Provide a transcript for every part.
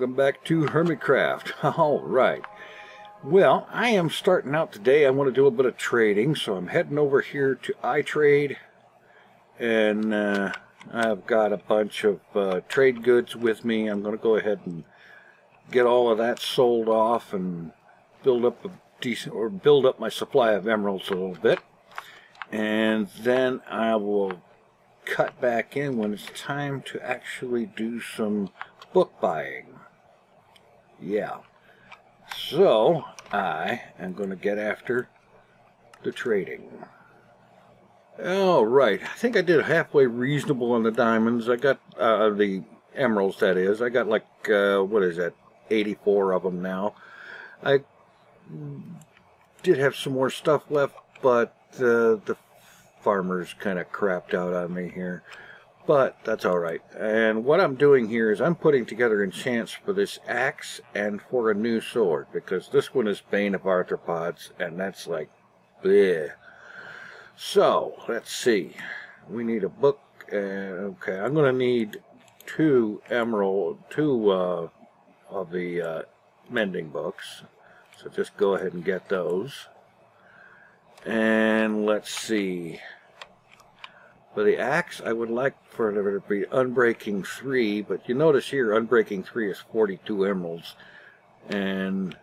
welcome back to Hermitcraft. Alright, well, I am starting out today. I want to do a bit of trading, so I'm heading over here to iTrade, and I've got a bunch of trade goods with me. I'm going to go ahead and get all of that sold off and build up my supply of emeralds a little bit, and then I will cut back in when it's time to actually do some book buying. Yeah, so I am going to get after the trading. Alright, I think I did halfway reasonable on the diamonds. I got the emeralds, that is. I got like, what is that, 84 of them now. I did have some more stuff left, but the farmers kind of crapped out on me here. But that's alright. And what I'm doing here is I'm putting together enchants for this axe and for a new sword, because this one is Bane of Arthropods, and that's like, bleh. So, let's see. We need a book. Okay, I'm going to need two of the mending books. So just go ahead and get those. And let's see. For the axe, I would like for there to be Unbreaking 3, but you notice here Unbreaking 3 is 42 emeralds. And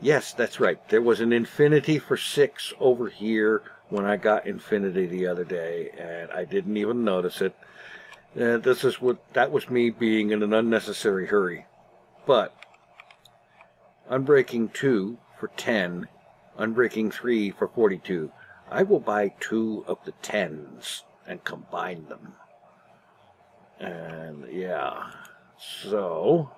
yes, that's right. There was an Infinity for 6 over here when I got Infinity the other day, and I didn't even notice it. That was me being in an unnecessary hurry. But Unbreaking 2 for 10, Unbreaking 3 for 42. I will buy 2 of the 10s and combine them. And yeah, so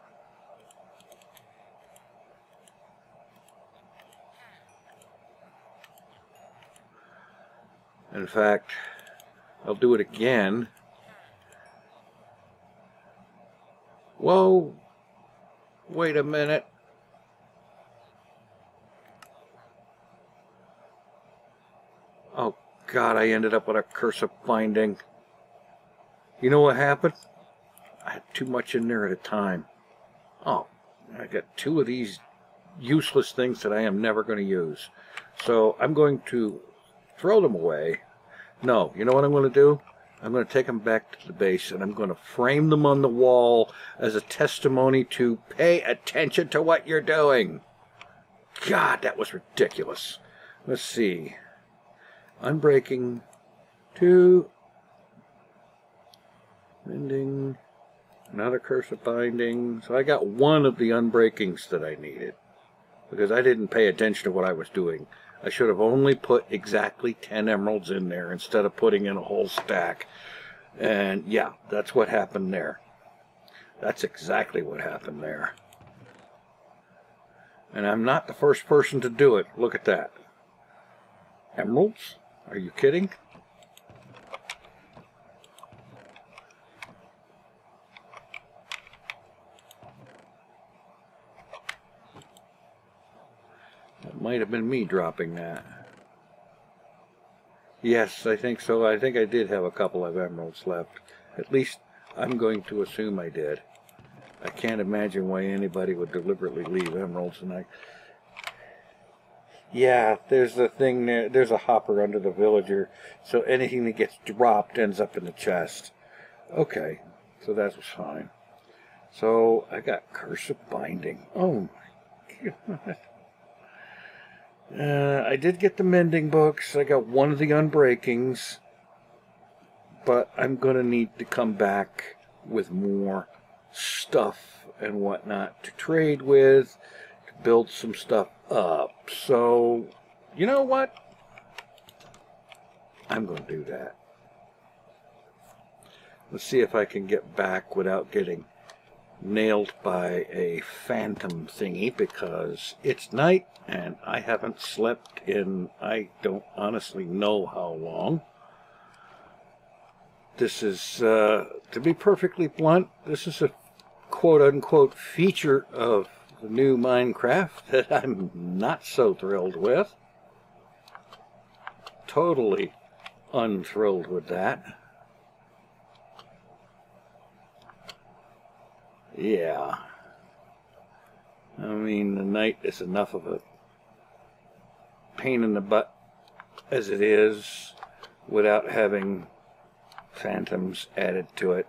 in fact, I'll do it again. Whoa, wait a minute. Oh God, I ended up with a Curse of Binding. You know what happened? I had too much in there at a time. Oh, I got 2 of these useless things that I am never going to use. So I'm going to throw them away. No, you know what I'm going to do? I'm going to take them back to the base, and I'm going to frame them on the wall as a testimony to pay attention to what you're doing. God, that was ridiculous. Let's see. Unbreaking 2, mending, another Curse of Binding. So I got 1 of the Unbreakings that I needed, because I didn't pay attention to what I was doing. I should have only put exactly 10 emeralds in there instead of putting in a whole stack. And yeah, that's what happened there. That's exactly what happened there. And I'm not the first person to do it. Look at that. Emeralds? Are you kidding? That might have been me dropping that. Yes, I think so. I think I did have a couple of emeralds left. At least I'm going to assume I did. I can't imagine why anybody would deliberately leave emeralds. And yeah, there's a thing there. There's a hopper under the villager, so anything that gets dropped ends up in the chest. Okay, so that was fine. So I got Curse of Binding. Oh my God. I did get the mending books. I got 1 of the Unbreakings, but I'm going to need to come back with more stuff and whatnot to trade with, to build some stuff up. So, you know what? I'm going to do that. Let's see if I can get back without getting nailed by a phantom thingy, because it's night and I haven't slept in, I don't honestly know how long. This is, to be perfectly blunt, this is a quote-unquote feature of the new Minecraft that I'm not so thrilled with. Totally unthrilled with that. Yeah. I mean, the night is enough of a pain in the butt as it is without having phantoms added to it.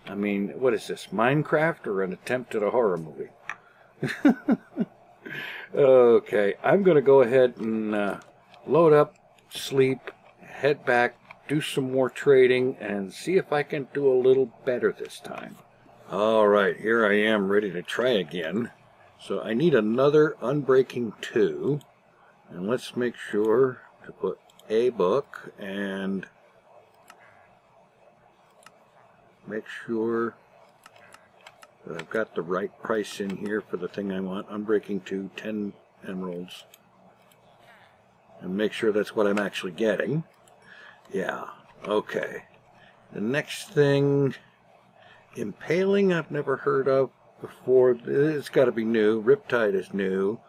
I mean, what is this, Minecraft or an attempt at a horror movie? Okay, I'm going to go ahead and load up, sleep, head back, do some more trading, and see if I can do a little better this time. Alright, here I am ready to try again. So I need another Unbreaking 2. And let's make sure to put a book and make sure that I've got the right price in here for the thing I want. Unbreaking 2, 10 emeralds. And make sure that's what I'm actually getting. Yeah, okay. The next thing, Impaling I've never heard of before. It's got to be new. Riptide is new.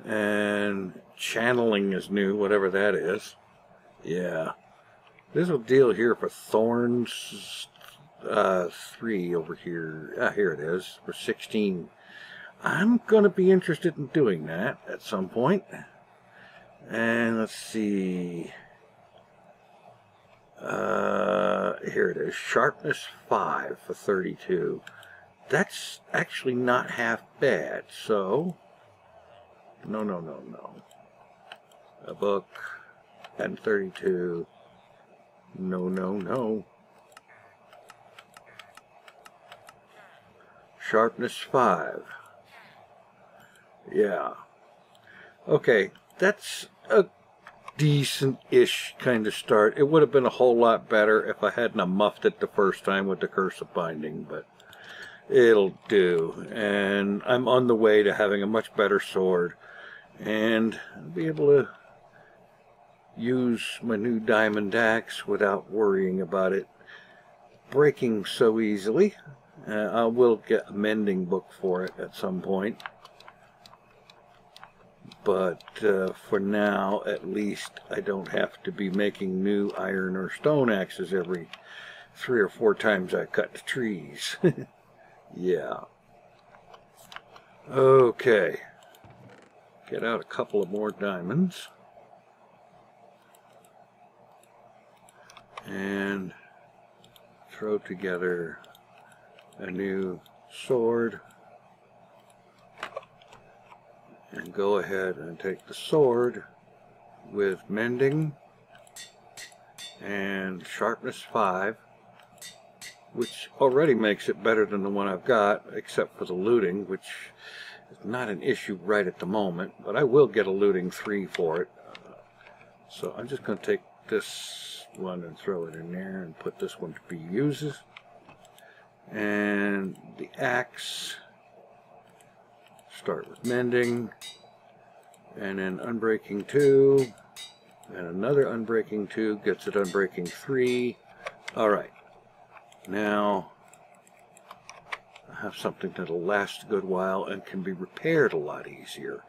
And Channeling is new, whatever that is. Yeah. This will deal here for Thorns 3 over here. Ah, here it is, for 16. I'm going to be interested in doing that at some point. And let's see. Here it is, Sharpness 5 for 32. That's actually not half bad, so... No. A book and 32. No. Sharpness 5. Yeah. Okay, that's a decent-ish kind of start. It would have been a whole lot better if I hadn't muffed it the first time with the Curse of Binding, but it'll do. And I'm on the way to having a much better sword and be able to use my new diamond axe without worrying about it breaking so easily. I will get a mending book for it at some point. But for now, at least, I don't have to be making new iron or stone axes every 3 or 4 times I cut the trees. Yeah. Okay. Get out a couple of more diamonds. And throw together a new sword. And go ahead and take the sword with mending and sharpness 5, which already makes it better than the one I've got, except for the looting, which is not an issue right at the moment, but I will get a looting 3 for it. So I'm just going to take this one and throw it in there and put this one to be uses. And the axe, start with mending, and then Unbreaking 2, and another Unbreaking 2 gets it Unbreaking 3. Alright, now I have something that'll last a good while and can be repaired a lot easier.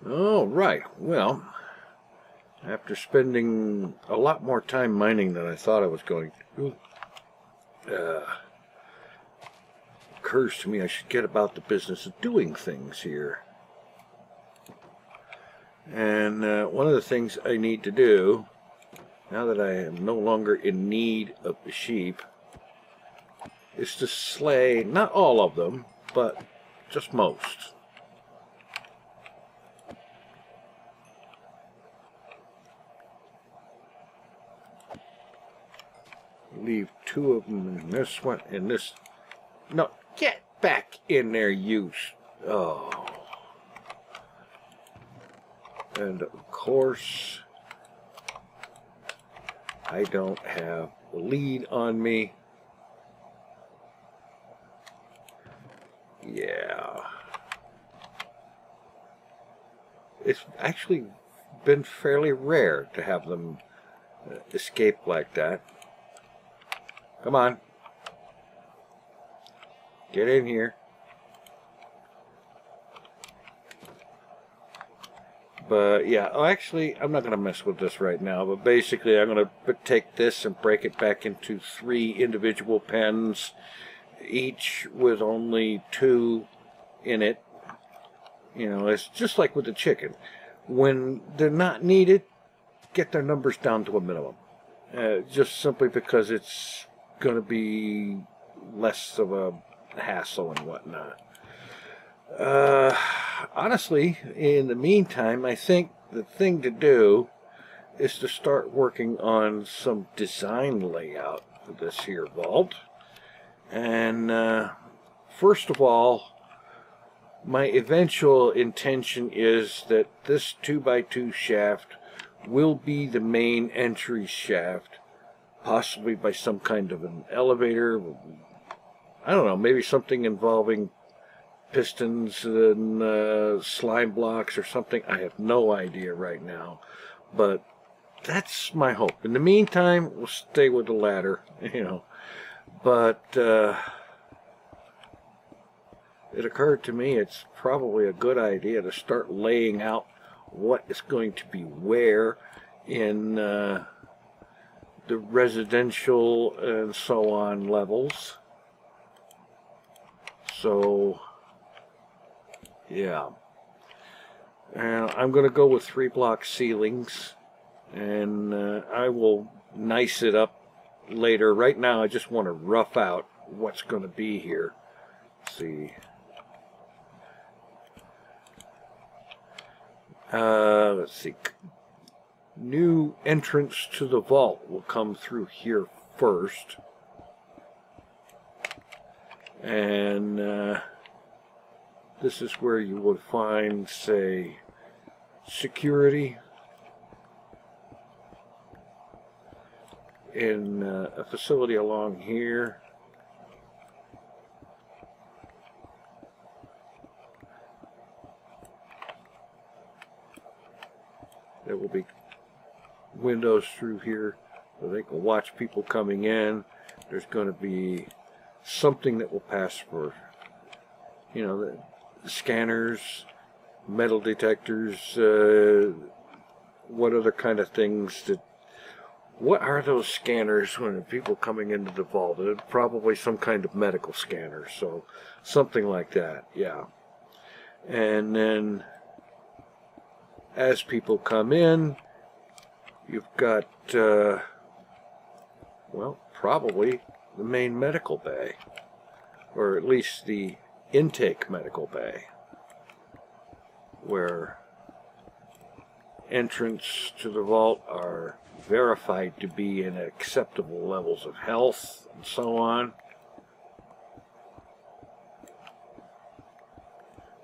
Alright, well, after spending a lot more time mining than I thought I was going to, occurs to me I should get about the business of doing things here. And one of the things I need to do, now that I am no longer in need of the sheep, is to slay, not all of them, but just most. Leave 2 of them in this one, in this. No, get back in there, you. Oh. And of course, I don't have the lead on me. Yeah. It's actually been fairly rare to have them escape like that. Come on. Get in here. But yeah, actually, I'm not going to mess with this right now. But basically, I'm going to take this and break it back into 3 individual pens. each with only 2 in it. You know, it's just like with the chicken. When they're not needed, get their numbers down to a minimum. Just simply because it's going to be less of a hassle and whatnot. Honestly, in the meantime, I think the thing to do is to start working on some design layout for this here vault. And first of all, my eventual intention is that this 2x2 shaft will be the main entry shaft, possibly by some kind of an elevator. I don't know, maybe something involving pistons and slime blocks or something. I have no idea right now, but that's my hope. In the meantime, we'll stay with the ladder, you know. But it occurred to me it's probably a good idea to start laying out what is going to be where in the residential and so on levels. So, yeah. And I'm going to go with 3-block ceilings, and I will nice it up later. Right now, I just want to rough out what's going to be here. Let's see. Let's see. New entrance to the vault will come through here first. And this is where you would find, say, security in a facility along here. There will be windows through here so they can watch people coming in. There's going to be something that will pass for, you know, the scanners, metal detectors, what other kind of things that, what are those scanners when people coming into the vault? Probably some kind of medical scanner, so something like that, yeah. And then as people come in, you've got, well, probably the main medical bay, or at least the intake medical bay, where entrance to the vault are verified to be in acceptable levels of health and so on.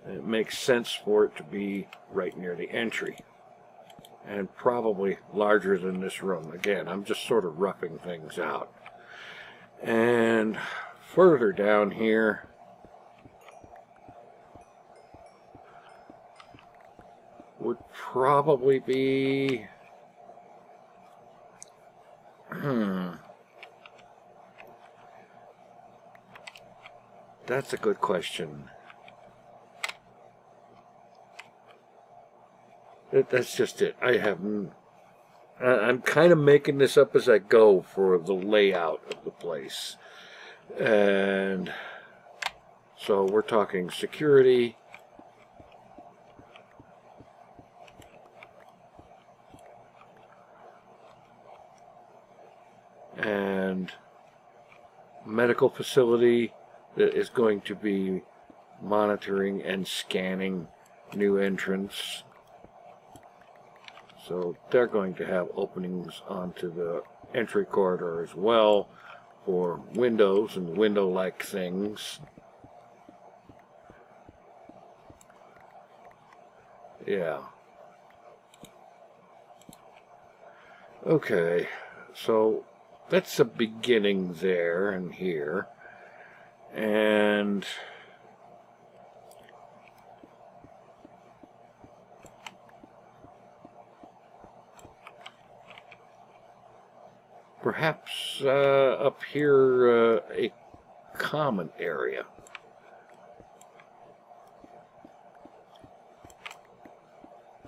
And it makes sense for it to be right near the entry, and probably larger than this room. Again, I'm just sort of roughing things out. And further down here, would probably be, that's a good question. That's just it. I'm kind of making this up as I go for the layout of the place. And so we're talking security, and medical facility that is going to be monitoring and scanning new entrants. So they're going to have openings onto the entry corridor as well for windows and window-like things. Yeah. Okay, so that's a beginning there and here. And perhaps up here a common area.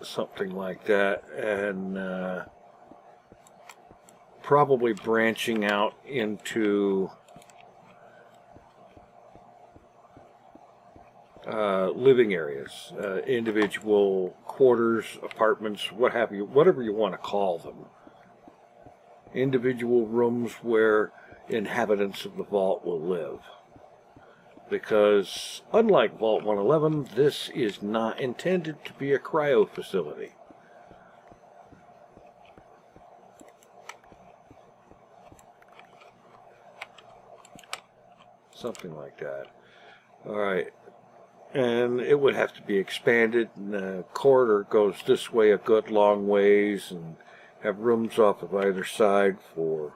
Something like that, and probably branching out into living areas, individual quarters, apartments, what have you, whatever you want to call them. Individual rooms where inhabitants of the vault will live. Because, unlike Vault 111, this is not intended to be a cryo facility. Something like that. Alright. And it would have to be expanded, and the corridor goes this way a good long ways, and have rooms off of either side for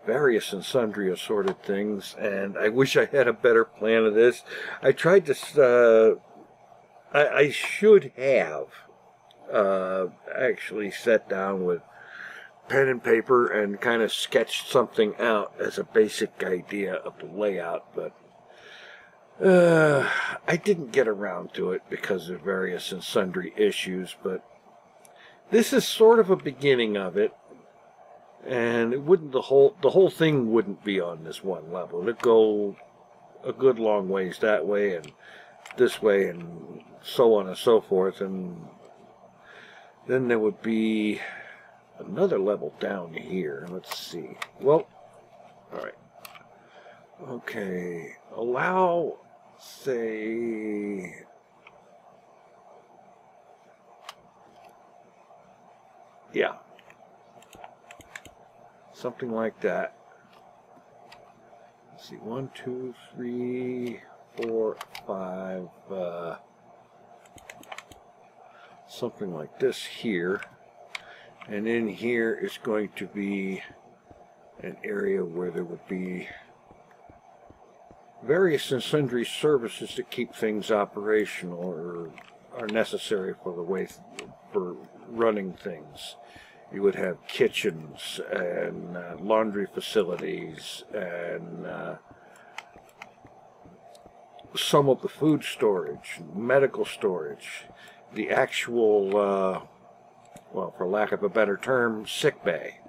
various and sundry assorted things. And I wish I had a better plan of this. I tried to, I should have actually sat down with pen and paper and kind of sketched something out as a basic idea of the layout, but I didn't get around to it because of various and sundry issues. But this is sort of a beginning of it, and it wouldn't the whole thing wouldn't be on this one level. It'd go a good long ways that way and this way and so on and so forth, and then there would be another level down here. Let's see. Well, all right. Okay. Allow, say, yeah, something like that. Let's see. 1, 2, 3, 4, 5. Something like this here. And in here is going to be an area where there would be various and sundry services to keep things operational or are necessary for the way for running things. You would have kitchens and laundry facilities and some of the food storage, medical storage, the actual well, for lack of a better term, sick bay.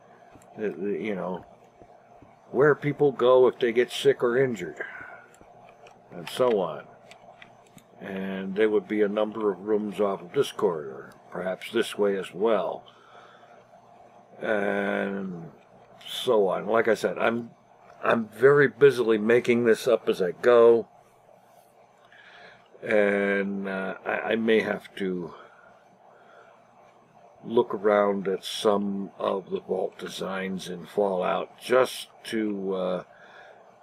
You know, where people go if they get sick or injured, and so on. And there would be a number of rooms off of this corridor, perhaps this way as well, and so on. Like I said, I'm very busily making this up as I go, and I may have to look around at some of the vault designs in Fallout just to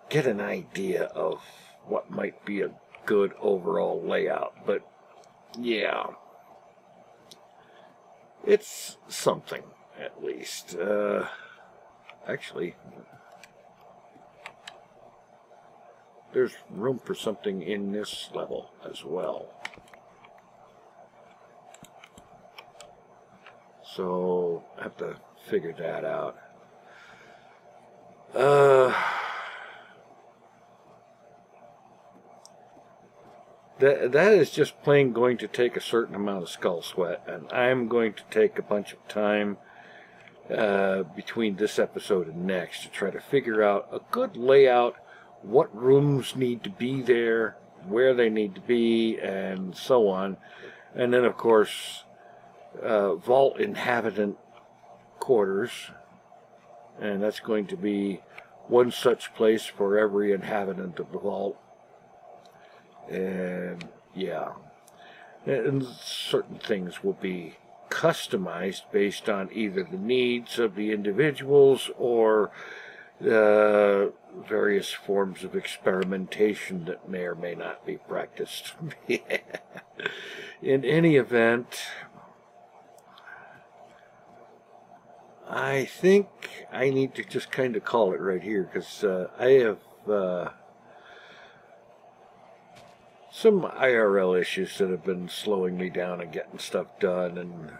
get an idea of what might be a good overall layout. But yeah, it's something at least. Actually, there's room for something in this level as well. So I have to figure that out. That is just plain going to take a certain amount of skull sweat, and I'm going to take a bunch of time between this episode and next to try to figure out a good layout, what rooms need to be there, where they need to be, and so on. And then, of course, vault inhabitant quarters, and that's going to be one such place for every inhabitant of the vault. And yeah, and certain things will be customized based on either the needs of the individuals or various forms of experimentation that may or may not be practiced. In any event, I think I need to just kind of call it right here, because I have some IRL issues that have been slowing me down and getting stuff done, and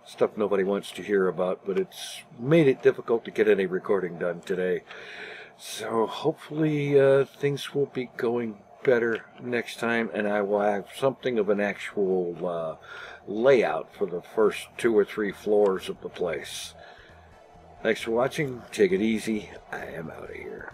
stuff nobody wants to hear about, but it's made it difficult to get any recording done today. So hopefully things will be going better next time, and I will have something of an actual layout for the first 2 or 3 floors of the place. Thanks for watching. Take it easy. I am out of here.